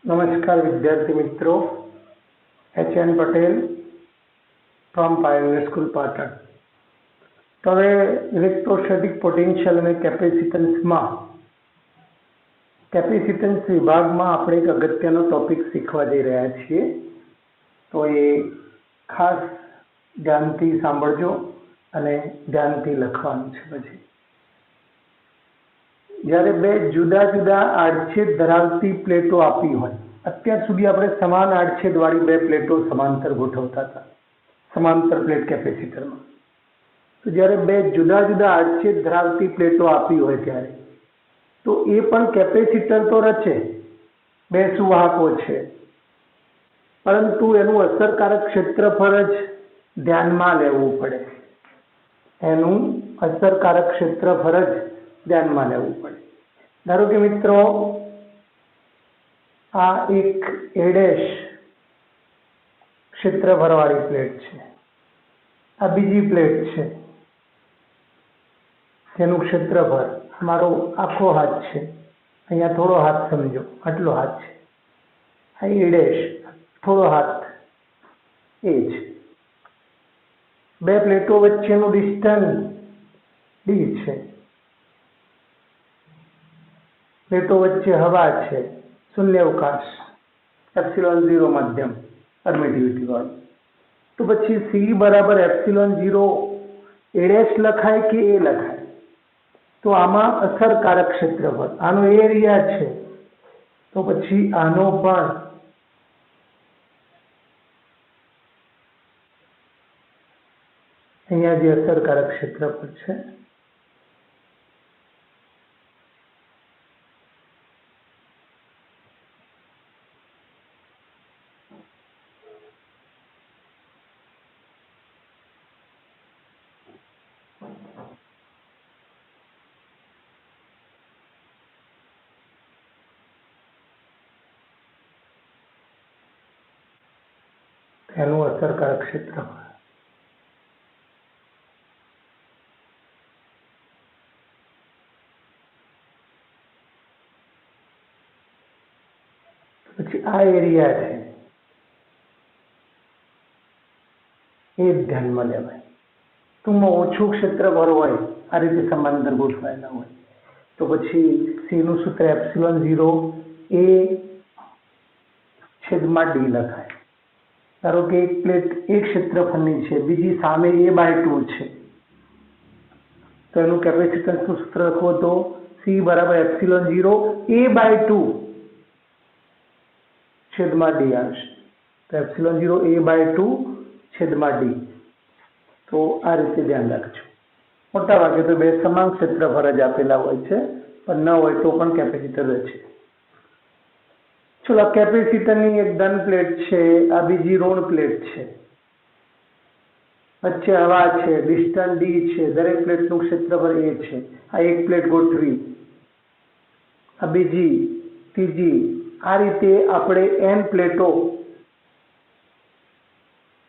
नमस्कार विद्यार्थी मित्रों, H.N.. Patel from pioneer school Patan. तो હવે ઇલેક્ટ્રોસ્ટેટિક પોટેન્શિયલ અને કેપેસિટન્સમાં કેપેસિટન્સ વિભાગમાં આપણે એક અગત્યનો ટોપિક શીખવા જઈ રહ્યા છીએ। તો એ ખાસ ધ્યાનથી સાંભળજો અને ધ્યાનથી લખવાનું છે। પછી જ્યારે બે જુદા જુદા આડછેદ ધરાવતી પ્લેટો આપી હોય, અત્યાર સુધી આપણે સમાન આડછેદવાળી બે પ્લેટો સમાંતર ગોઠવતા હતા સમાંતર પ્લેટ કેપેસિટરમાં। તો જ્યારે બે જુદા જુદા આડછેદ ધરાવતી પ્લેટો આપી હોય ત્યારે તો એ પણ કેપેસિટર તો રચે, બે સુવાહકો છે, પરંતુ એનું અસરકારક ક્ષેત્રફળ જ ધ્યાનમાં લેવું પડે। એનું અસરકારક ક્ષેત્રફળ જ ધ્યાનમાં લેવું પડે। ધારો કે મિત્રો, આ એક એ ડેશ ક્ષેત્રફળવાળી પ્લેટ છે, આ બીજી પ્લેટ છે તેનું ક્ષેત્રફળ મારો આખો હાથ છે, અહીંયા થોડો હાથ સમજો, આટલો હાથ છે, આ એ ડેશ થોડો હાથ એ છે। બે પ્લેટો વચ્ચેનું ડિસ્ટન્સ ડી છે, પ્લેટો વચ્ચે હવા છે, શૂન્યાવકાશ, ε0 માધ્યમ પરમિટિવિટી વાળું। તો પછી સી બરાબર ε0 એ ડેશ લખાય કે એ લખાય? તો આમાં અસરકારક ક્ષેત્રફળ, આનો એરિયા છે, તો પછી આનો પણ અહીંયા જે અસરકારક ક્ષેત્રફળ છે એનું અસરકારક ક્ષેત્રફળ પછી આ એરિયા છે એ ધ્યાનમાં લેવાય। ટૂંકમાં ઓછું ક્ષેત્રફળ હોય, આ રીતે સમાંતર ગોઠવાયેલા હોય, તો પછી સી નું સૂત્ર ε0 એ છેદમાં ડી લખાય। ધારો કે એક પ્લેટ એક ક્ષેત્રફળની છે, બીજી સામે a/2 છે, તો એનું કેપેસિટન્સનું સૂત્ર લખો તો સી બરાબર ε0 a/2 છેદમાં ડી આવશે। તો ε0 a/2 છેદમાં ડી। તો આ રીતે ધ્યાન રાખજો। મોટા ભાગે તો બે સમાન ક્ષેત્રફળ જ આપેલા હોય છે, પણ ન હોય તો પણ કેપેસિટર છે। ચલો, કેપેસિટરની એક ધન પ્લેટ છે, આ બીજી ઋણ પ્લેટ છે, વચ્ચે હવા છે, ડિસ્ટન્સ ડી છે, દરેક પ્લેટનું ક્ષેત્રફળ એ છે। આ એક પ્લેટ ગોઠવી, આ બીજી, ત્રીજી, આ રીતે આપણે n પ્લેટો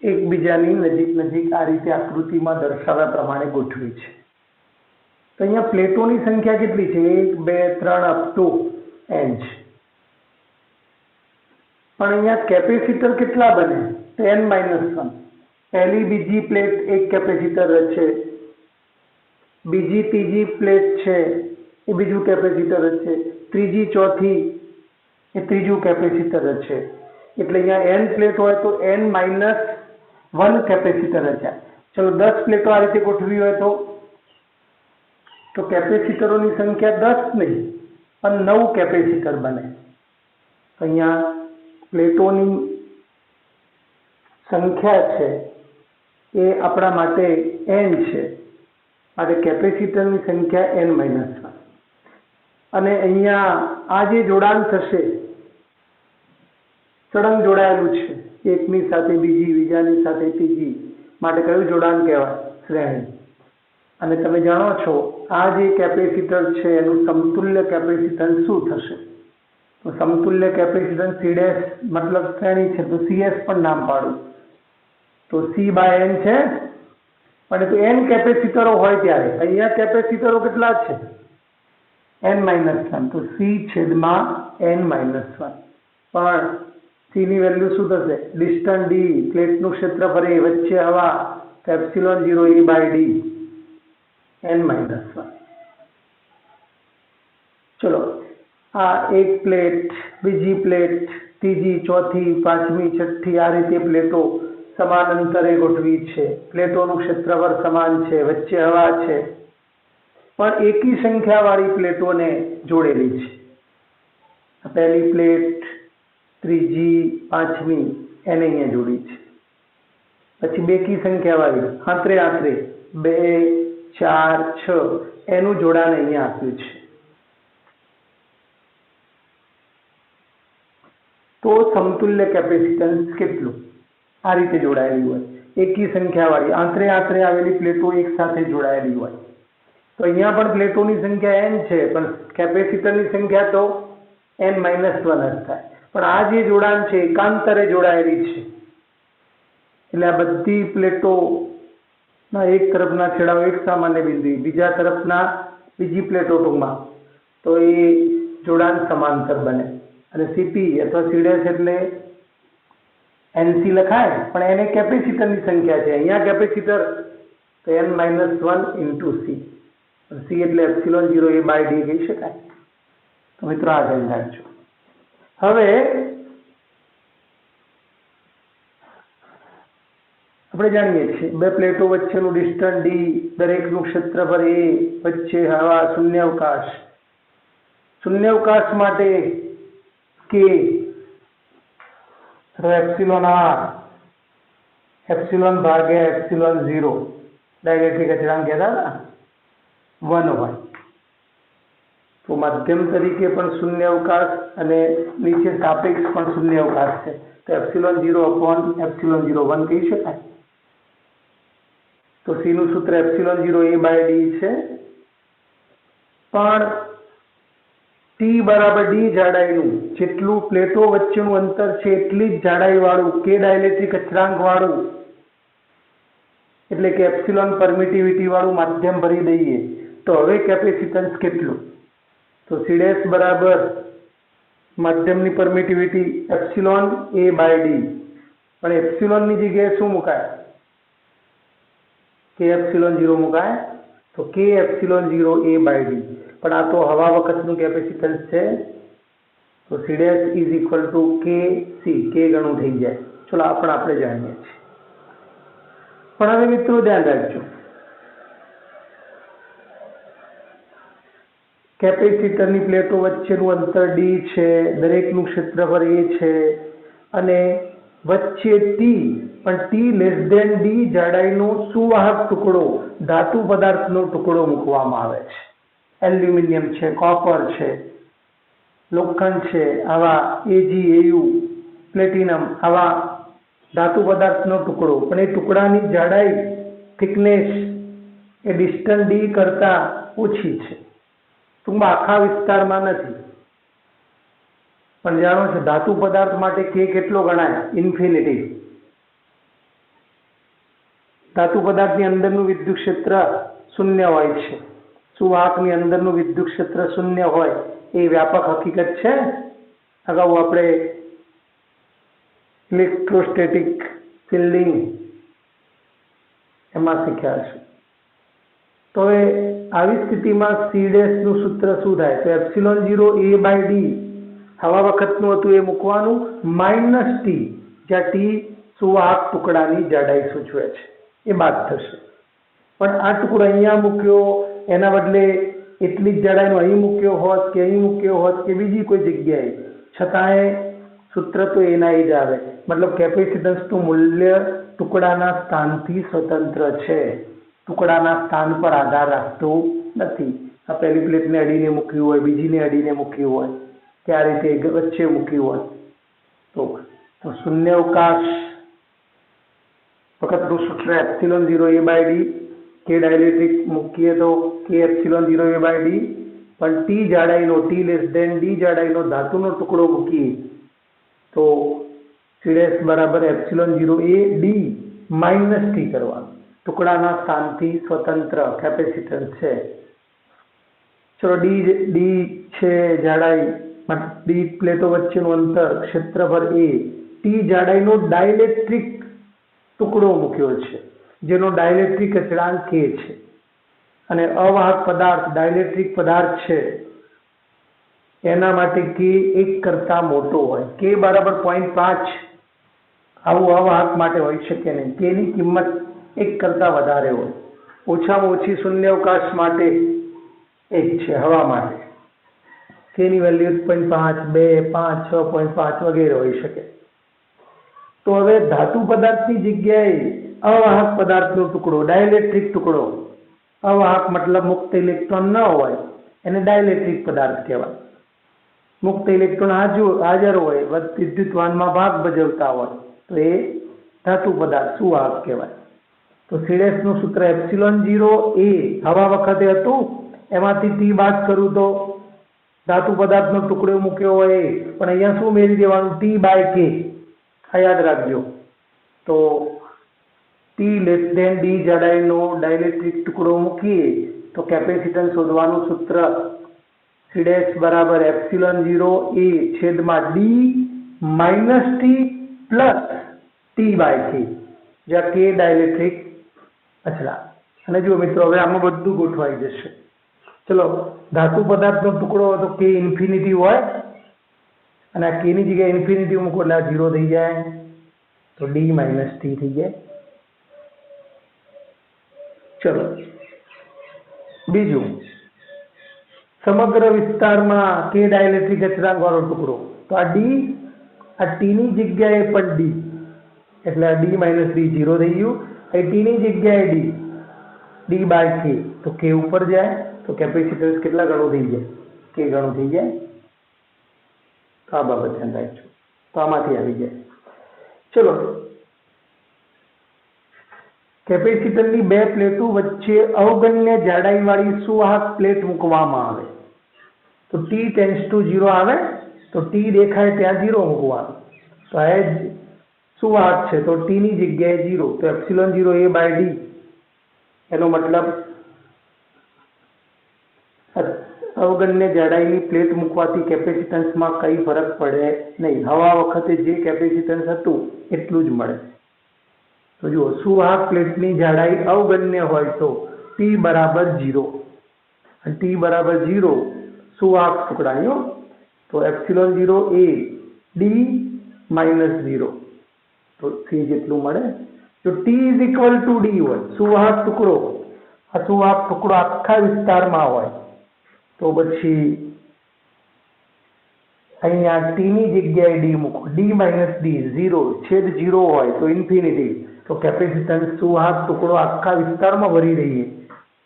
એકબીજાની નજીક નજીક આ રીતે આકૃતિમાં દર્શાવ્યા પ્રમાણે ગોઠવી છે। તો અહીંયા પ્લેટોની સંખ્યા કેટલી છે? 1 2 3 અપ ટુ n છે, પણ અહીંયા કેપેસિટર કેટલા બને? તો n-1। પહેલી બીજી પ્લેટ એક કેપેસિટર છે, બીજી ત્રીજી પ્લેટ છે એ બીજું કેપેસિટર છે, ત્રીજી ચોથી એ ત્રીજું કેપેસિટર છે। એટલે અહીંયા n પ્લેટ હોય તો n-1 કેપેસિટર છે। ચલો, 10 પ્લેટો આ રીતે ગોઠવી હોય તો કેપેસિટરોની સંખ્યા 10 નહીં પણ 9 કેપેસિટર બને। અહીંયા પ્લેટોની સંખ્યા છે એ આપણા માટે n છે, માટે કેપેસિટરની સંખ્યા n-1। અને અહીંયા આ જે જોડાણ થશે, સળંગ જોડાયેલું છે, એકની સાથે બીજી, બીજાની સાથે ત્રીજી, માટે કયું જોડાણ કહેવાય? શ્રેણી। અને તમે જાણો છો આ જે કેપેસિટર છે એનું સમતુલ્ય કેપેસિટન્સ શું થશે? તો સમતુલ્ય કેપેસિટન્સ C' મતલબ શ્રેણી છે, તો CS પણ નામ પાડું તો C/n છે। પણ તો n કેપેસિટરો હોય ત્યારે અહીંયા કેપેસિટરો કેટલા છે? n-1। તો C/n-1 પણ સી ની વેલ્યુ શું થશે? ડિસ્ટન્સ ડી, પ્લેટનું ક્ષેત્રફળ એ, વચ્ચે હવા, તો epsilon 0 A by D n-1. ચલો, આ એક પ્લેટ, બીજી પ્લેટ, ત્રીજી, ચોથી, પાંચમી, છઠ્ઠી, આ રીતે પ્લેટો સમાન અંતરે ગોઠવી છે. પ્લેટોનું ક્ષેત્રફળ સમાન છે, વચ્ચે હવા છે, પણ એકી સંખ્યાવાળી પ્લેટોને જોડેલી છે. પહેલી પ્લેટ, ત્રીજી, પાંચમી એને અહીંયા જોડી છે. પછી બેકી સંખ્યાવાળી આંતરે 2, 4, 6 એનું જોડાણ અહીંયા આપ્યું છે. તો સમતુલ્ય કેપેસિટન્સ કેટલું? આ રીતે જોડાયેલી હોય, એકી સંખ્યાવાળી આંતરે આવેલી પ્લેટો એક સાથે જોડાયેલી હોય. તો અહીંયા પણ પ્લેટોની સંખ્યા n છે, પણ કેપેસિટરની સંખ્યા તો n-1 જ થાય. પણ આ જે જોડાણ છે એકાંતરે જોડાયેલી છે, એટલે આ બધી પ્લેટોના એક તરફના છેડાઓ એક સામાન્ય બિંદુ, બીજા તરફના બીજી પ્લેટો ટૂંકમાં, તો એ જોડાણ સમાંતર બને. અને સીપી અથવા સીડેસ એટલે એનસી લખાય, પણ એને કેપેસિટરની સંખ્યા છે. અહીંયા કેપેસિટર તો n-1 ઇન્ટુ સી, સી એટલે એપ્સિલોન 0 એ બાય ડી કહી શકાય. તો મિત્રો આ ધ્યાન રાખજો. હવે આપણે જાણીએ છીએ બે પ્લેટો વચ્ચેનું ડિસ્ટન્સ ડી, દરેકનું ક્ષેત્રફળ એ, વચ્ચે હવા, શૂન્યાવકાશ માટે કે એપ્સિલોન આર, એપ્સિલોન ભાગ્યા એપ્સિલોન 0 ડાયલેક્ટ્રિક અચળાંક કહેતા હતા 1 હોય. તો માધ્યમ તરીકે પણ શૂન્યાવકાશ અને નીચે સાપેક્ષ પણ શૂન્યાવકાશ છે, તો એપ્સિલોન 0 અપોન એપ્સિલોન 0 કહી શકાય. તો સી નું સૂત્ર એપ્સિલોન 0 એ બાય ડી છે. પણ ટી બરાબર ડી જાડાઈનું જેટલું પ્લેટો વચ્ચેનું અંતર છે એટલી જ જાડાઈ વાળું કે ડાયલેક્ટ્રિક અચળાંક વાળું, એટલે કે એપ્સિલોન પરમિટિવિટી વાળું માધ્યમ ભરી દઈએ તો હવે કેપેસિટન્સ કેટલું? તો સીડેસ બરાબર માધ્યમની permittivity epsilon A by D, પણ એપ્સિલોનની જગ્યાએ શું મુકાય? કે એપ્સિલોન 0 મુકાય, તો કે એપ્સિલોન 0 એ બાય ડી. પણ આ તો હવા વખતનું કેપેસિટન્સ છે, તો સીડેસ ઇઝ ઇક્વલ ટુ કે સી, કે ગણું થઈ જાય. ચલો આ પણ આપણે જાણીએ છીએ. પણ હવે મિત્રો ધ્યાન રાખજો, કેપેસિટરની પ્લેટો વચ્ચેનું અંતર ડી છે, દરેકનું ક્ષેત્રફળ એ છે, અને વચ્ચે ટી, પણ ટી લેસ ધેન ડી જાડાઈનો સુવાહક ટુકડો, ધાતુ પદાર્થનો ટુકડો મૂકવામાં આવે છે. એલ્યુમિનિયમ છે, કોપર છે, લોખંડ છે, આવા AgAu, પ્લેટિનમ, આવા ધાતુ પદાર્થનો ટુકડો, પણ એ ટુકડાની જાડાઈ, થિકનેસ એ ડિસ્ટન્સ ડી કરતા ઓછી છે. ટૂંકમાં આખા વિસ્તારમાં નથી, પણ જાણો છો ધાતુ પદાર્થ માટે કે કેટલો ગણાય? ઇન્ફિનિટી. ધાતુ પદાર્થની અંદરનું વિદ્યુત ક્ષેત્ર 0 હોય છે, સુવાહકની અંદરનું વિદ્યુત ક્ષેત્ર 0 હોય એ વ્યાપક હકીકત છે. અગાઉ આપણે ઇલેક્ટ્રોસ્ટેટિક ફિલ્ડિંગ એમાં શીખ્યા છે. તો હવે આવી સ્થિતિમાં સીડેસનું સૂત્ર શું થાય? તો એપ્સિલોન 0 એ બાય ડી હવા વખતનું હતું એ મૂકવાનું, માઇનસ ટી, જ્યાં ટી સુવાહક ટુકડાની જાડાઈ સૂચવે છે, એ બાદ થશે. પણ આ ટુકડો અહીંયા મૂક્યો, એના બદલે એટલી જ જાડાઈનો અહીં મૂક્યો હોત, કે અહીં મૂક્યો હોત, કે બીજી કોઈ જગ્યાએ, છતાંય સૂત્ર તો એના એ જ આવે. મતલબ કેપેસિટન્સનું મૂલ્ય ટુકડાના સ્થાનથી સ્વતંત્ર છે, ટુકડાના સ્થાન પર આધાર રાખતું નથી. આ પહેલી પ્લેટને અડીને મૂક્યું હોય, બીજીને અડીને મૂક્યું હોય, કે આ રીતે વચ્ચે મૂક્યું હોય, તો શૂન્યાવકાશ વખતનું સૂત્ર એપ્સિલોન 0 એ બાય ડી, કે ડાયલેક્ટ્રિક મૂકીએ તો કે એપ્સિલોન 0 એ બાય ડી, પણ ટી જાડાઈનો, ટી લેસ ધેન ડી જાડાઈનો ધાતુનો ટુકડો મૂકીએ તો સીડેસ બરાબર epsilon 0 A D minus T કરવાનું. ટુકડાના સ્થાનથી સ્વતંત્ર કેપેસિટર છે. ચલો ડી છે જાડાઈ, ડી પ્લેટો વચ્ચેનું અંતર ક્ષેત્રફળ એ, ટી જાડાઈનો ડાઇલેક્ટ્રિક ટુકડો મૂક્યો છે જેનો ડાઇલેક્ટ્રિક અચળાંક કે છે, અને અવાહક પદાર્થ ડાઇલેક્ટ્રિક પદાર્થ છે એના માટે કે 1 કરતા મોટો હોય, કે બરાબર 0.5 આવું અવાહક માટે હોઈ શકે નહીં, કે ની કિંમત 1 કરતા વધારે હોય, ઓછામાં ઓછી શૂન્યાવકાશ માટે 1 છે, હવા માટે કે ની વેલ્યુ 1.5, 2, 5, 6.5 વગેરે હોઈ શકે. તો હવે ધાતુ પદાર્થની જગ્યાએ અવાહક પદાર્થનો ટુકડો, ડાઇલેક્ટ્રિક ટુકડો, અવાહક મતલબ મુક્ત ઇલેક્ટ્રોન ન હોય એને ડાઇલેક્ટ્રિક પદાર્થ કહેવાય. મુક્ત ઇલેક્ટ્રોન હાજર હોય, વિદ્યુતવાનમાં ભાગ ભજવતા હોય તો એ ધાતુ પદાર્થ સુવાહક કહેવાય. તો સીડેસ નું સૂત્ર ε0 એ હવા વખતે હતું, એમાંથી ટી બાદ કરું તો ધાતુ પદાર્થનો ટુકડો મૂક્યો હોય, પણ અહીંયા શું મેળવી દેવાનું, T/K. આ યાદ રાખજો. તો ટી લેસ ધેન ડી જાડાઈનો ડાઇલેક્ટ્રિક ટુકડો મૂકીએ તો કેપેસિટન્સ શોધવાનું સૂત્ર સીડેસ બરાબર ε0 એ છેદમાં D minus T plus T/K, જ્યાં કે ડાઇલેક્ટ્રિક અચળાંક. અને જો મિત્રો હવે આમાં બધું ગોઠવાઈ જશે. ચલો, ધાતુ પદાર્થનો ટુકડો તો કે ઇન્ફિનિટી હોય, અને આ કે ની જગ્યાએ ઇન્ફિનિટી મૂકો એટલે આ 0 થઈ જાય, તો ડી માઇનસ ટી થઈ જાય. ચલો બીજું, સમગ્ર વિસ્તારમાં કે ડાઇલેક્ટ્રિક અચળાંક વાળો ટુકડો, તો આ ડી, આ ટી ની જગ્યાએ પણ ડી, એટલે આ ડી માઇનસ ડી 0 થઈ ગયું. એ ટી ની જગ્યાએ ડી, D/K, તો કે ઉપર જાય તો કેપેસિટન્સ કેટલા ગણું થઈ જાય, કે ગણું થઈ જાય. તો આ બાબત ધ્યાન રાખજો, તો આમાંથી આવી જાય. ચલો, કેપેસિટરની બે પ્લેટો વચ્ચે અવગણ્ય જાડાઈવાળી સુવાહક પ્લેટ મૂકવામાં આવે તો T ટેન્ડ્સ ટુ 0 આવે, તો T દેખાય ત્યાં 0 મૂકવાનું. તો આ સુવાહક છે તો T ની જગ્યાએ 0, તો ε0 A/D, એનો મતલબ અવગણ્ય જાડાઈની પ્લેટ મૂકવાથી કેપેસિટન્સમાં કઈ ફરક પડે નહીં, હવા વખતે જે કેપેસિટન્સ હતું એટલું જ મળે. તો જુઓ, સુવાહક પ્લેટની જાડાઈ અવગણ્ય હોય તો T બરાબર 0, અને T બરાબર 0 સુવાહક ટુકડાની, તો ε0 એ D માઇનસ 0, તો C જેટલું મળે. જો T is equal to D હોય, સુવાહક ટુકડો, આ સુવાહક ટુકડો આખા વિસ્તારમાં હોય, તો પછી અહીંયા T ની જગ્યાએ D મૂકો, D માઇનસ D 0 છેદ 0 હોય તો ઇન્ફિનિટી, તો કેપેસિટન્સ સુવાહક ટુકડો આખા વિસ્તારમાં ભરી રહીએ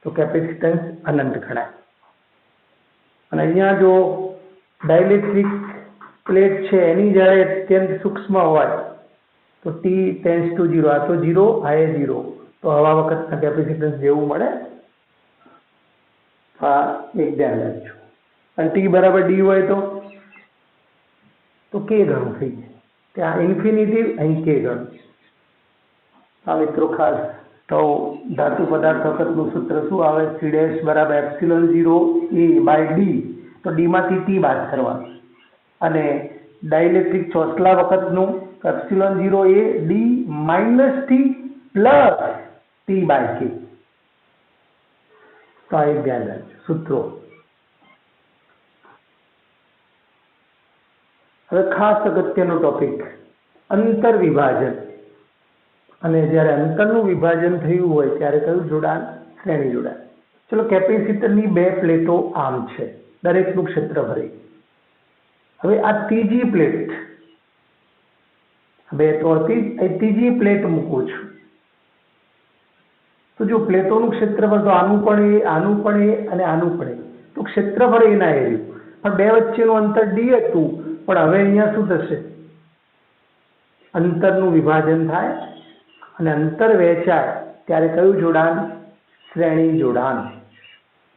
તો કેપેસિટન્સ અનંત ગણાય. અને અહીંયા જો ડાઇલેક્ટ્રિક પ્લેટ છે એની જ્યારે અત્યંત સૂક્ષ્મ હોય તો T ટેન્ડ્સ ટુ 0, આ તો 0, આ એ 0, તો હવા વખતના કેપેસિટન્સ જેવું મળે. આ એક ધ્યાન રાખજો. અને T બરાબર D હોય તો કે ગણું થઈ જાય, ત્યાં ઇન્ફિનિટી, અહીં કે ગણું. આ મિત્રો ખાસ, તો ધાતુ પદાર્થ વખતનું સૂત્ર શું આવે, સીડેસ બરાબર ε0 A/D, તો D માંથી T બાદ કરવાનું, અને ડાઇલેક્ટ્રિક ચોસલા વખતનું ε0 A D minus T plus T/K. તો આ એક ધ્યાન રાખજો સૂત્રો. હવે ખાસ અગત્યનો ટોપિક, અંતર વિભાજન. અને જ્યારે અંતરનું વિભાજન થયું હોય ત્યારે કયું જોડાણ, શ્રેણી જોડાણ. ચલો, કેપેસિટરની બે પ્લેટો આમ છે, દરેકનું ક્ષેત્રફળ. હવે આ ત્રીજી પ્લેટ, બે તોડતી ત્રીજી પ્લેટ મૂકું છું, તો જો પ્લેટોનું ક્ષેત્રફળ, તો આનું પણ એ, આનું પણ એ, અને આનું પણ એ, તો ક્ષેત્રફળ એના એ રહ્યું. પણ બે વચ્ચેનું અંતર D હતું, પણ હવે અહીંયા શું થશે, અંતરનું વિભાજન થાય અને અંતર વહેંચાય ત્યારે કયું જોડાણ, શ્રેણી જોડાણ.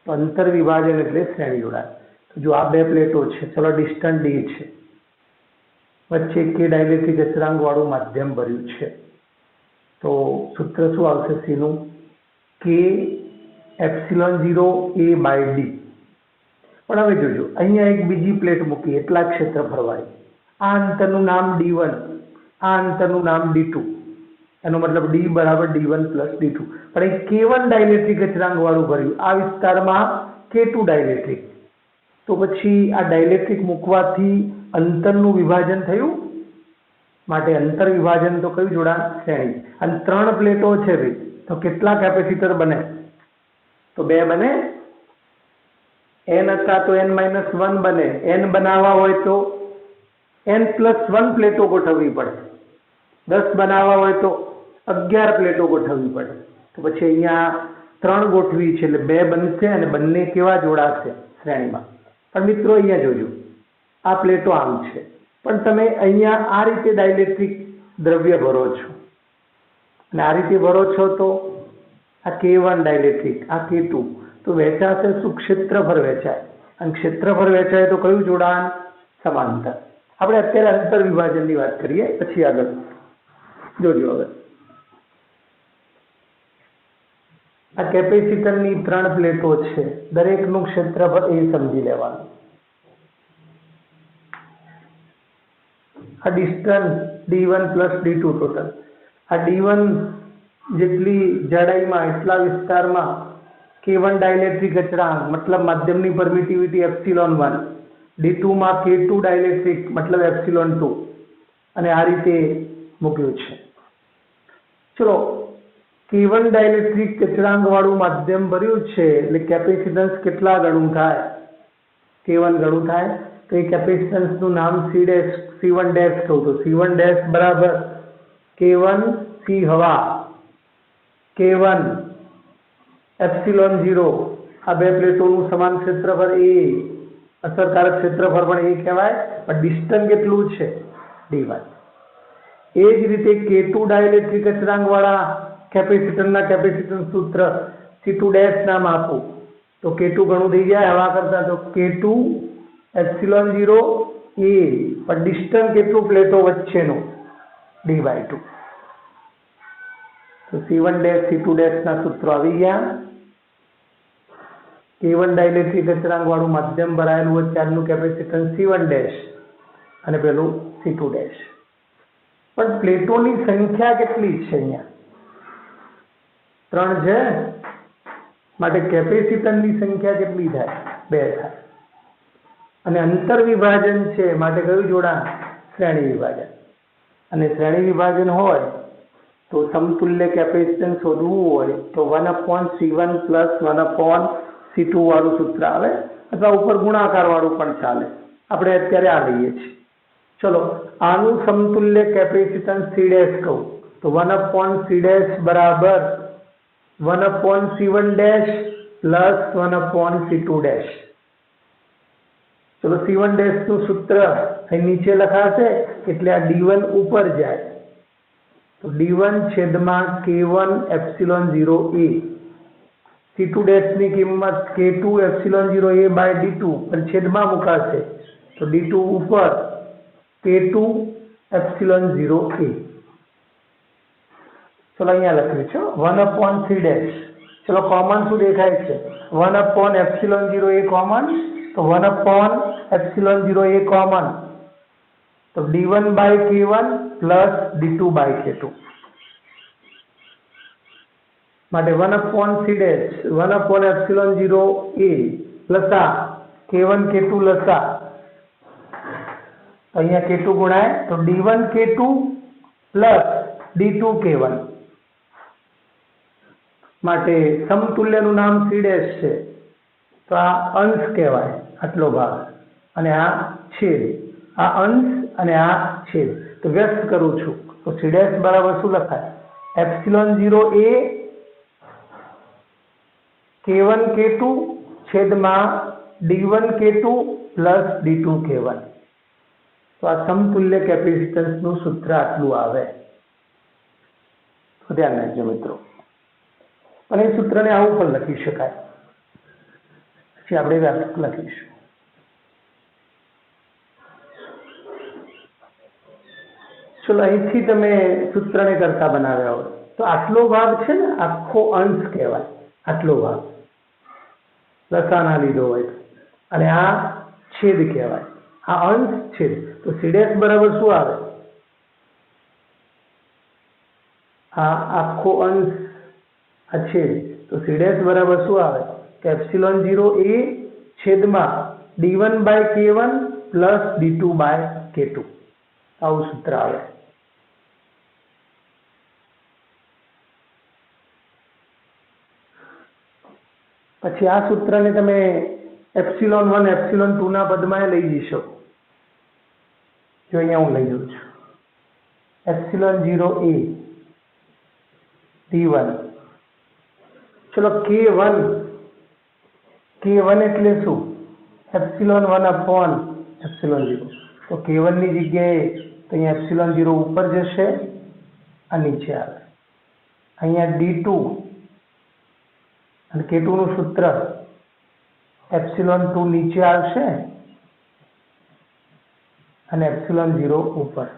તો અંતર વિભાજન એટલે શ્રેણી જોડાણ. તો જો આ બે પ્લેટો છે, ચલો ડિસ્ટન્સ D છે, વચ્ચે કે ડાઇલેક્ટ્રિક અચળાંક વાળું માધ્યમ ભર્યું છે, તો સૂત્ર શું આવશે C નું, કે ε0 A/D. પણ હવે જોજો, અહીંયા એક બીજી પ્લેટ મૂકી એટલા ક્ષેત્રફળવાળી, આ અંતરનું નામ D1, આ અંતરનું નામ D2, એનો મતલબ D બરાબર D1 પ્લસ D2. પણ એ K1 ડાઇલેક્ટ્રિક અચળાંક વાળું ભર્યું, આ વિસ્તારમાં K2 ડાઇલેક્ટ્રિક. તો પછી આ ડાઇલેક્ટ્રિક મૂકવાથી અંતરનું વિભાજન થયું, માટે અંતર વિભાજન તો કયું જોડાણ? શ્રેણી. અને 3 પ્લેટો છે ભાઈ, તો કેટલા કેપેસિટર બને? તો 2 બને. n હતા તો n-1 બને. n બનાવવા હોય તો n+1 પ્લેટો ગોઠવવી પડે. 10 બનાવવા હોય તો 11 પ્લેટો ગોઠવવી પડે. તો પછી અહીંયા 3 ગોઠવી છે એટલે 2 બનશે અને બંને કેવા જોડાશે? શ્રેણીમાં. પણ મિત્રો અહીંયા જોજો, આ પ્લેટો આમ છે, પણ તમે અહીંયા આ રીતે ડાઇલેક્ટ્રિક દ્રવ્ય ભરો છો અને આ રીતે ભરો છો તો આ K1 ડાઇલેક્ટ્રિક, આ K2, તો વહેંચાશે શું? ક્ષેત્રફળ વહેંચાય. અને ક્ષેત્રફળ વહેંચાય તો કયું જોડાણ? સમાંતર. આપણે અત્યારે અંતર વિભાજનની વાત કરીએ, પછી આગળ જોજો. હવે આ કેપેસિટરની 3 પ્લેટો છે, દરેકનું ક્ષેત્રફળ એ સમજી લેવાનું. આ distance D1 plus D2 total. આ D1 જેટલી જાડાઈમાં એટલા વિસ્તારમાં K1 ડાઇલેક્ટ્રિક અચળાંક મતલબ માધ્યમની પરમિટિવિટી ε1, D2 માં K2 ડાઇલેક્ટ્રિક મતલબ ε2, અને આ રીતે મૂક્યું છે. ચલો, K1 ડાઇલેક્ટ્રિક અચળાંક વાળું માધ્યમ ભર્યું છે એટલે કેપેસિટન્સ કેટલા ગણું થાય? K1 ગણું થાય. તો એ કેપેસિટન્સનું નામ C1 ડેશ કહું તો C1 ડેશ બરાબર K1 C હવા, K1 ε0, આ 2 પ્લેટોનું સમાન ક્ષેત્રફળ A, અસરકારક ક્ષેત્રફળ પણ A કહેવાય, પણ ડિસ્ટન્સ કેટલું છે? D1. એ જ રીતે K2 ડાઇલેક્ટ્રિક અચળાંક વાળા કેપેસિટરના કેપેસિટન્સ સૂત્ર C2 ડેશ નામ આપું તો K2 ઘણું થઈ જાય હવા કરતા, તો K2 ε0 A, પણ ડિસ્ટન્સ કેટલું પ્લેટો વચ્ચેનું? D/2. તો C1 ડેશ C2 ડેશ ના સૂત્રો આવી ગયા. K1 ડાઇલેક્ટ્રિક અચળાંક વાળું માધ્યમ ભરાયેલું હોય ત્યારનું કેપેસિટન્સ C1 ડેશ અને પેલું C2 ડેશ. પણ પ્લેટોની સંખ્યા કેટલી છે? અહીંયા 3 છે, માટે કેપેસિટરની સંખ્યા કેટલી થાય? 2 થાય. અને અંતર વિભાજન છે, માટે કયું જોડાણ? શ્રેણી વિભાજન. અને શ્રેણી વિભાજન હોય તો સમતુલ્ય કેપેસિટન્સ શોધવું હોય તો 1/C1 પ્લસ 1/C2 વાળું સૂત્ર આવે, અથવા ઉપર ગુણાકાર વાળું પણ ચાલે. આપણે અત્યારે આ લઈએ છીએ. ચલો, આનું સમતુલ્ય કેપેસિટન્સ C ડેશ કહું તો 1/C ડેશ બરાબર 1/C1 dash plus 1/C2 dash. ચલો, C1 ડેશ નું સૂત્ર અહીં નીચે લખાશે એટલે આ D1 ઉપર જાય તો D1 છેદમાં K1 ε0 A. C2 ડેશ ની કિંમત K2 ε0 A બાય D2 પણ છેદમાં મુકાશે તો D2 ઉપર K2 ε0 A. ચલો, અહીંયા લખ્યું છે 1/C ડેશ. ચલો, કોમન શું દેખાય છે? 1/ε0 A કોમન, તો 1/ε0 A કોમન, તો D1 by K1 plus D2 by K2. માટે 1/C ડેશ 1/ε0 A લસા K1 K2 લસા, અહીંયા K2 ગુણાય તો D1 K2 plus D2 K1. માટે સમતુલ્યનું નામ C ડેશ છે, તો આ અંશ કહેવાય આટલો ભાગ, અને આ છેદ. આ અંશ અને આ છેદ. તો વ્યસ્ત કરું છું તો C ડેશ બરાબર શું લખાય? ε0 A K1 K2 છેદમાં D1 K2 plus D2 K1. તો આ સમતુલ્ય કેપેસિટન્સનું સૂત્ર આટલું આવે. તો ધ્યાન રાખજો મિત્રો. અને એ સૂત્રને આવું પણ લખી શકાય, પછી આપણે વ્યાપક લખીશું. ચલો, અહીંથી તમે સૂત્રને કરતા બનાવ્યા હોય તો આટલો ભાગ છે ને આખો અંશ કહેવાય. આટલો ભાગ લસાના લીધો હોય અને આ છેદ કહેવાય, આ અંશ છેદ. તો સી ડેશ બરાબર શું આવે? આ આખો અંશ આ છેદ, તો સી ડેશ બરાબર શું આવે કે એપ્સિલોન 0 એ છેદમાં d1 by k1 plus d2 by k2, આવું સૂત્ર આવે. પછી આ સૂત્રને તમે એપ્સિલોન 1 એપ્સિલોન 2 ના પદમાં લઈ જઈ શકો. જો અહીંયા હું લઈ જઉં છું એપ્સિલોન 0 એ d1, ચલો k1 એટલે શું? Epsilon 1 upon epsilon 0. તો k1 ની જગ્યાએ તો અહીંયા એપ્સિલોન 0 ઉપર જશે, આ નીચે આવે. અહીંયા d2 અને k2 નું સૂત્ર એપ્સિલોન 2 નીચે આવશે અને એપ્સિલોન 0 ઉપર.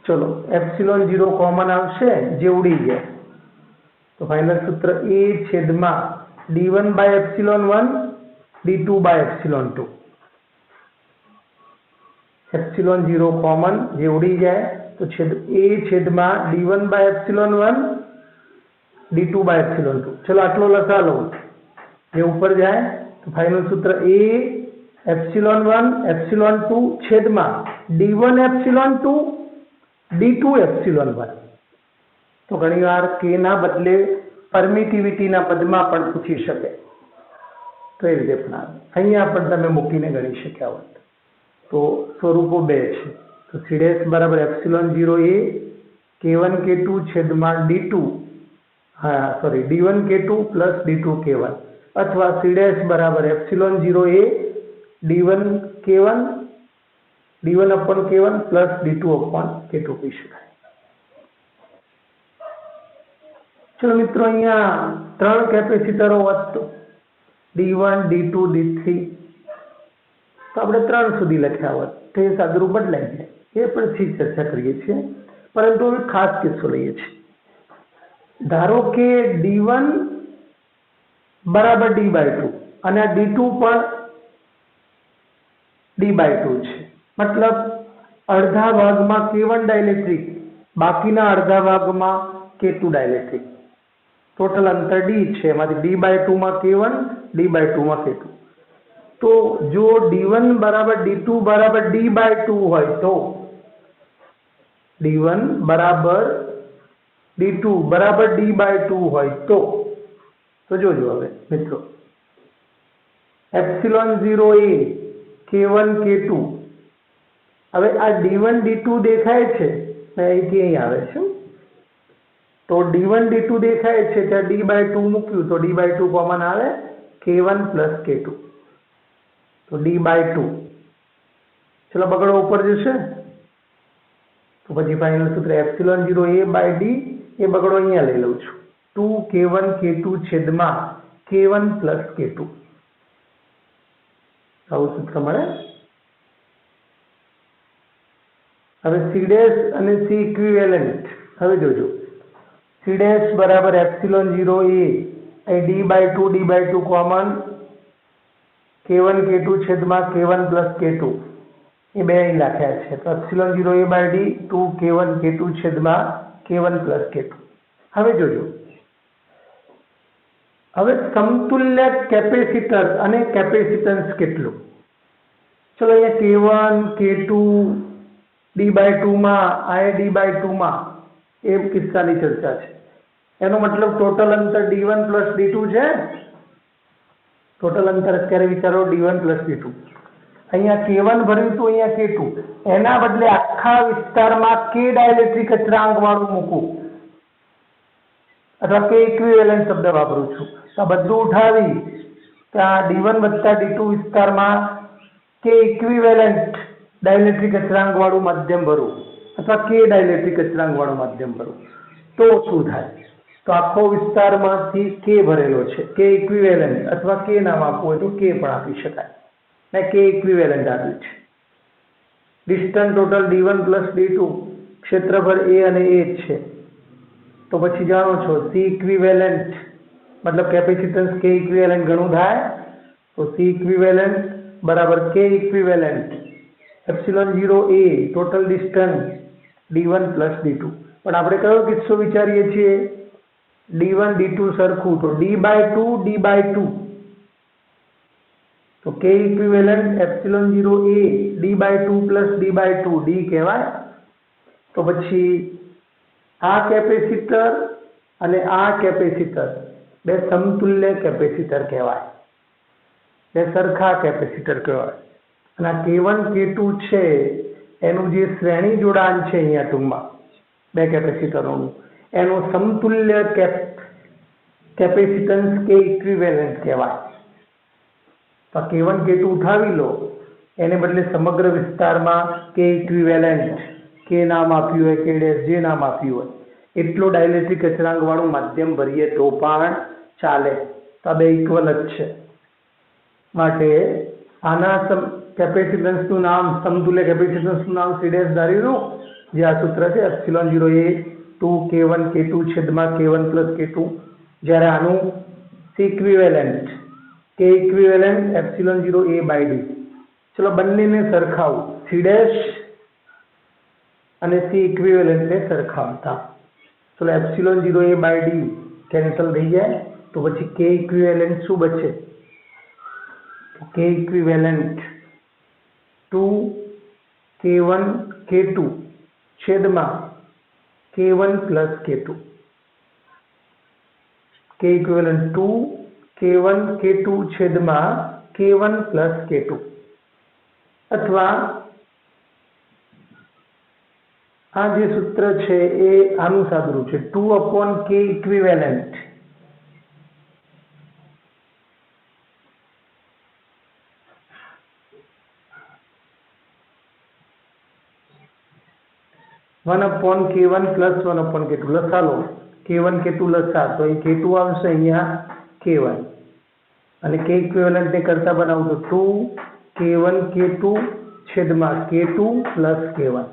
ચલો એપ્સિલોન 0 કોમન આવશે, જે ઉડી જાય. તો ફાઇનલ સૂત્ર a છેદમાં d1 by epsilon 1 d2 by epsilon 2. Epsilon 0 common, જે ઉડી જાય, તો a છેદમાં d1 by epsilon 1 d2 by epsilon 2. ચલો આટલો લસા લો, જે ઉપર જાય. તો ફાઇનલ સૂત્ર a એપ્સિલોન 1 એપ્સિલોન 2 છેદમાં d1 એપ્સિલોન 2 d2 એપ્સિલોન 1. તો ઘણીવાર k ના બદલે પરમિટિવિટીના પદમાં પણ પૂછી શકે, તો એ રીતે પણ આવે. અહીંયા પણ તમે મૂકીને ગણી શક્યા હોત. તો સ્વરૂપો બે છે. તો સી ડેશ બરાબર એપ્સિલોન 0 એ k1 k2 છેદમાં d1 k2 plus d2 k1, અથવા સી ડેશ બરાબર એપ્સિલોન 0 એ d1 upon k1 plus d2 upon k2 કહી શકાય. ચલો મિત્રો, અહીંયા 3 કેપેસિટરો વધતો d1 d2 d3, તો આપણે 3 સુધી લખ્યા હોત તો એ સાદુરૂપ બદલાઈ જાય. એ પણ ચર્ચા કરીએ છીએ, પરંતુ હવે ખાસ કિસ્સો લઈએ છીએ. ધારો કે d1 બરાબર d/2 અને આ d2 પણ d/2 છે. મતલબ અડધા ભાગમાં k1 ડાઇલેક્ટ્રિક, બાકીના અડધા ભાગમાં k2 ડાઇલેક્ટ્રિક. ટોટલ અંતર d છે, એમાંથી d/2 માં k1 d/2 માં k2. તો જો d1 બરાબર d2 બરાબર d/2 હોય તો d1 બરાબર d2 બરાબર d/2 હોય તો જોજો હવે મિત્રો, એપ્સિલોન 0 એ k1 k2, હવે આ d1 d2 દેખાય છે, અહીંથી અહીં આવે છે. તો d1 d2 દેખાય છે, ત્યાં d/2 મૂક્યું તો d/2 કોમન આવે, k1 પ્લસ k2, તો d/2. ચલો બગડો ઉપર જશે, તો પછી ફાઇનલ સૂત્ર એપ્સિલોન 0 a બાય d, એ બગડો અહીંયા લઈ લઉં છું, 2k1 k2 છેદમાં k1 પ્લસ k2, આવું સૂત્ર મળે. હવે સી ડેશ અને સી ઇક્વિવેલન્ટ. હવે જોજો, સી ડેશ બરાબર epsilon 0 a d/2 common, k1 k2 છેદમાં k1 પ્લસ k2, એ બે અહીં લખ્યા છે. તો epsilon 0 a by d 2k1 k2 છેદમાં k1 પ્લસ k2. હવે જોજો, હવે સમતુલ્ય કેપેસિટર અને કેપેસિટન્સ કેટલું? ચલો અહીંયા k1 k2 d/2 માં, આ d/2 માં, એ કિસ્સાની ચર્ચા છે. એનો મતલબ ટોટલ અંતર d1 પ્લસ d2 છે. ટોટલ અંતર અત્યારે વિચારો d1 પ્લસ d2. અહીંયા k1 ભર્યું તો અહીંયા k2, એના બદલે આખા વિસ્તારમાં k ડાઇલેક્ટ્રિક અચળાંક વાળું મૂકું, અથવા k ઇક્વિવેલન્ટ શબ્દ વાપરું છું. તો આ બધું ઉઠાવી ત્યાં d1 વત્તા d2 વિસ્તારમાં k ઇક્વિવેલન્ટ ડાઇલેક્ટ્રિક અચળાંક વાળું માધ્યમ ભરું, અથવા k ડાઇલેક્ટ્રિક અચળાંક વાળું માધ્યમ ભરું, તો શું થાય? તો આખો વિસ્તારમાંથી k ભરેલો છે, k ઇક્વિવેલન્ટ, અથવા k નામ આપવું હોય તો k પણ આપી શકાય, ને k ઇક્વિવેલન્ટ આપ્યું છે. Distance total d1 plus d2, ક્ષેત્રફળ a અને a જ છે. તો પછી જાણો છો સી ઇક્વિવેલન્ટ મતલબ કેપેસિટન્સ k ઇક્વિવેલન્ટ ઘણું થાય, तो C इक्विवेलेंट बराबर K equivalent epsilon 0 A total distance D1 plus D2 પણ આપણે કયો કિસ્સો વિચારીએ છીએ D1 D2 સરખું તો D/2 તો K equivalent epsilon 0 A D/2 plus D/2 D કહેવાય તો પછી આ કેપેસિટર અને આ કેપેસિટર બે સમતુલ્ય કેપેસિટર કહેવાય બે સરખા કેપેસિટર કહેવાય અને આ K1 K2 છે એનું જે શ્રેણી જોડાણ છે અહીંયા ટૂંકમાં બે કેપેસિટરોનું એનું સમતુલ્ય કેપેસિટન્સ K ઇક્વિવેલેન્ટ કહેવાય તો K1 K2 ઉઠાવી લો એને બદલે સમગ્ર વિસ્તારમાં K ઇક્વિવેલેન્ટ K નામ આપ્યું હોય K ડેશ જે નામ આપ્યું હોય એટલો ડાઇલેક્ટ્રિક અચળાંક વાળું માધ્યમ ભરીએ તો પણ ચાલે તો આ બે ઇક્વલ જ છે માટે આના કેપેસિટન્સનું નામ સમતુલ્ય કેપેસિટન્સનું નામ C ડેશ ધારી લો જે આ સૂત્ર છે એપ્સિલોન 0 A 2 K1 K2 છેદમાં K1 પ્લસ K2 જ્યારે આનું C equivalent K equivalent epsilon 0 A by D ચલો બંનેને સરખાવું C ડેશ અને C ઇક્વિવેલેન્ટને સરખાવતા ચલો epsilon 0 A by D cancel થઈ જાય તો પછી K ઇક્વિવેલેન્ટ શું બચે K ઇક્વિવેલેન્ટ 2 K1 K2 છેદમાં K1 plus K2 K equivalent 2 K1 K2 છેદમાં K1 પ્લસ K2 અથવા આ જે સૂત્ર છે એ આનું સાદુરૂપ છે 2/K equivalent (1/K1 plus 1/K2 લસા લો K1 K2 લસા તો અહીં K2 આવશે અહીંયા K1 અને K ઇક્વિવેલેન્ટ ને કરતા બનાવું તો 2 K1 K2 છેદમાં K2 પ્લસ K1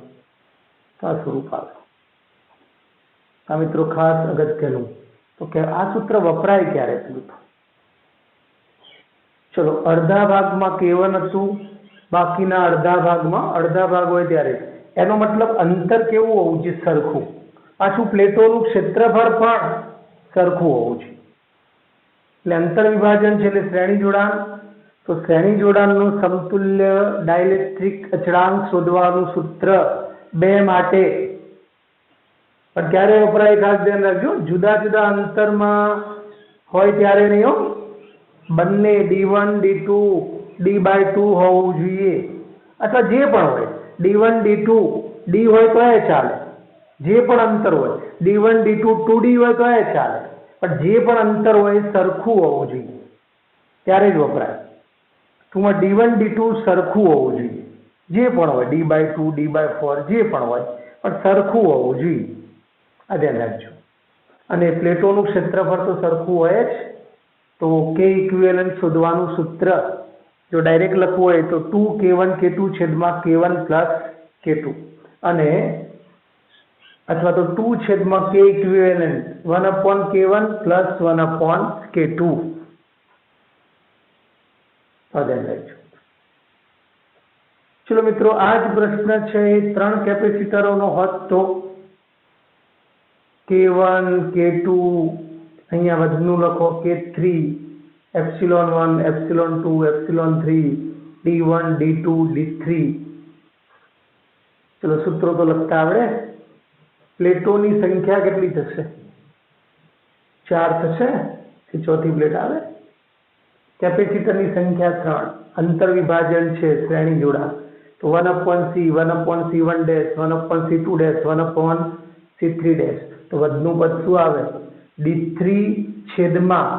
આ સ્વરૂપ આવે આ મિત્રો ખાસ અગત્યનું તો કે આ સૂત્ર વપરાય ક્યારે ચલો અડધા ભાગમાં K1 હતું બાકીના અડધા ભાગ હોય ત્યારે એનો મતલબ અંતર કેવું હોવું જોઈએ સરખું પાછું પ્લેટોનું ક્ષેત્રફળ પણ સરખું હોવું જોઈએ એટલે અંતર વિભાજન છે એટલે શ્રેણી જોડાણ તો શ્રેણી જોડાણનું સમતુલ્ય ડાઇલેક્ટ્રિક અચળાંક શોધવાનું સૂત્ર બે માટે પણ ક્યારે વપરાય ખાસ ધ્યાન રાખજો જુદા જુદા અંતરમાં હોય ત્યારે નહીં હો બંને D1 D2 D/2 હોવું જોઈએ અથવા જે પણ હોય D1 D2 D હોય તો એ ચાલે જે પણ અંતર હોય D1 D2 2D હોય તો એ ચાલે પણ જે પણ અંતર હોય એ સરખું હોવું જોઈએ ત્યારે જ વપરાય ટૂંકમાં D1 D2 સરખું હોવું જોઈએ જે પણ હોય D/2 D/4 જે પણ હોય પણ સરખું હોવું જોઈએ આ ધ્યાન રાખજો અને પ્લેટોનું ક્ષેત્રફળ તો સરખું હોય જ તો K ઇક્વિવેલેન્ટ શોધવાનું સૂત્ર જો ડાયરેક્ટ લખવું હોય તો 2 K1 K2 છેદમાં K1 પ્લસ K2 અને અથવા તો 2 છેદમાં K equivalent 1/K1 plus 1/K2 આ ધ્યાન રાખજો ચલો મિત્રો આ જ પ્રશ્ન છે ત્રણ કેપેસિટરોનો હોત તો K1 K2 અહીંયા વધનું લખો K3 epsilon 1 epsilon 2 epsilon 3 D1 D2 D3 ચલો સૂત્રો તો લખતા આવડે પ્લેટોની સંખ્યા કેટલી થશે 4 થશે એ ચોથી પ્લેટ આવે કેપેસિટરની સંખ્યા 3 અંતર વિભાજન છે શ્રેણી જોડાણ તો 1/C 1/C1 dash 1/C2 dash 1/C3 dash તો વધનું પદ શું આવે D3 છેદમાં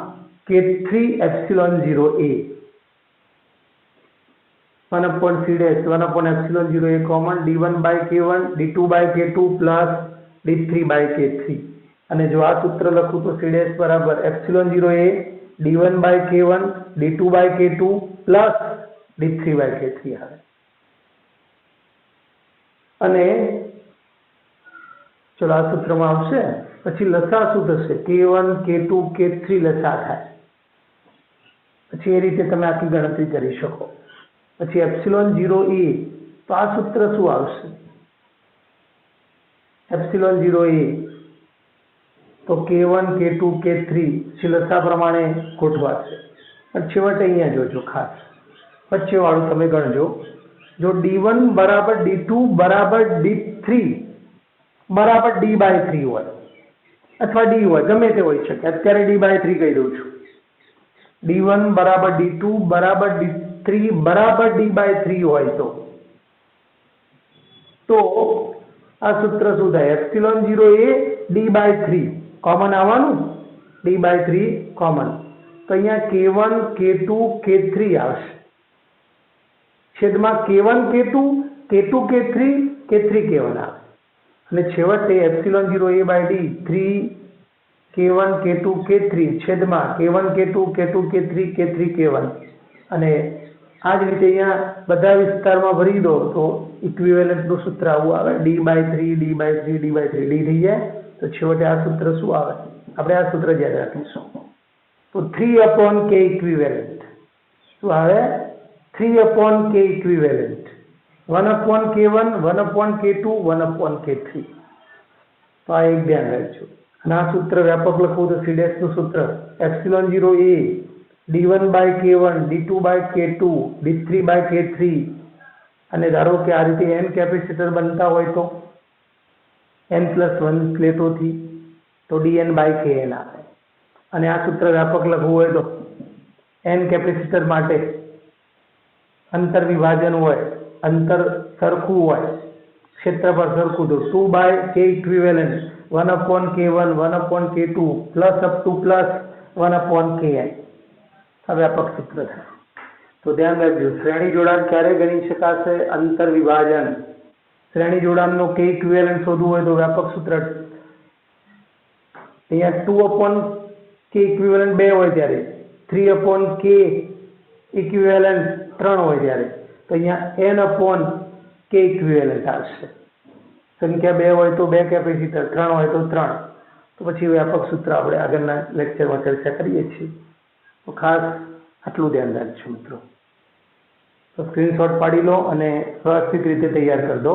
K3 epsilon 0 A 1/C dash 1/એપ્સિલોન 0 A common D1/K1 D2/K2 plus D3/K3 અને જો આ સૂત્ર લખું તો C ડેશ બરાબર epsilon 0 A D1/K1 D2/K2 plus D3/K3 આવે અને ચલો આ સૂત્રમાં આવશે પછી લસા શું થશે K1 K2 K3 લસા થાય પછી એ રીતે તમે આખી ગણતરી કરી શકો. પછી એપ્સિલોન 0A, તો આ સૂત્ર શું આવશે? એપ્સિલોન 0A તો K1 K2 K3 શિલસા પ્રમાણે ગોઠવાશે. પણ છેવટે અહીંયા જોજો ખાસ વચ્ચે વાળું તમે ગણજો. જો D1 બરાબર D2 બરાબર D3 બરાબર D/3 હોય અથવા D હોય, ગમે તે હોઈ શકે, અત્યારે D/3 કહી દઉં છું. D1 બરાબર D2 બરાબર D3 બરાબર D/3 હોય તો આ સૂત્ર શું થાય? એપ્સિલોન 0A D/3 કોમન આવવાનું, D/3 કોમન, તો અહીંયા K1 K2 K3 આવશે છેદમાં K1 K2 K2 K3 K3 K1 આવે અને છેવટે epsilon 0A/D 3 K1 K2 K3 છેદમાં K1 K2 K2 K3 K3 K1. અને આ જ રીતે અહીંયા બધા વિસ્તારમાં ભરી દો તો ઇક્વિવેલન્ટનું સૂત્ર આવું આવે, D/3 D/3 D/3 D થઈ જાય. તો છેવટે આ સૂત્ર શું આવે? આપણે આ સૂત્ર યાદ રાખીશું. તો 3/K ઇક્વિવેલન્ટ શું આવે? 3/K equivalent 1/K1 1/K2 1/K3. તો આ એક ધ્યાન રાખજો. અને આ સૂત્ર વ્યાપક લખવું તો C' નું સૂત્ર epsilon 0A D1/K1 D2/K2 D3/K3. અને ધારો કે આ રીતે n કેપેસિટર બનતા હોય તો n+1 પ્લેટોથી તો dn/kn આવે. અને આ સૂત્ર વ્યાપક લખવું હોય તો n કેપેસિટર માટે અંતર વિભાજન હોય, અંતર સરખું હોય, ક્ષેત્રફળ સરખું, તો 2/K equivalent 1/K1 1/K2 plus up to plus 1/Kn. આ વ્યાપક સૂત્ર થાય. તો ધ્યાન રાખજો, શ્રેણી જોડાણ ક્યારે ગણી શકાશે? અંતર વિભાજન. શ્રેણી જોડાણનો K ઇક્વિવેલન્ટ શોધવું હોય તો વ્યાપક સૂત્ર અહીંયા 2/K ઇક્વિવેલન્ટ 2 હોય ત્યારે, 3/K ઇક્વિવેલન્ટ 3 હોય ત્યારે, તો અહીંયા n/K ઇક્વિવેલન્ટ આવશે. સંખ્યા 2 હોય તો 2 કેપેસિટર, 3 હોય તો 3. તો પછી વ્યાપક સૂત્ર આપણે આગળના લેક્ચરમાં ચર્ચા કરીએ છીએ. તો ખાસ આટલું ધ્યાન રાખજો મિત્રો. તો સ્ક્રીનશોટ પાડી લો અને વ્યવસ્થિત રીતે તૈયાર કરી દો.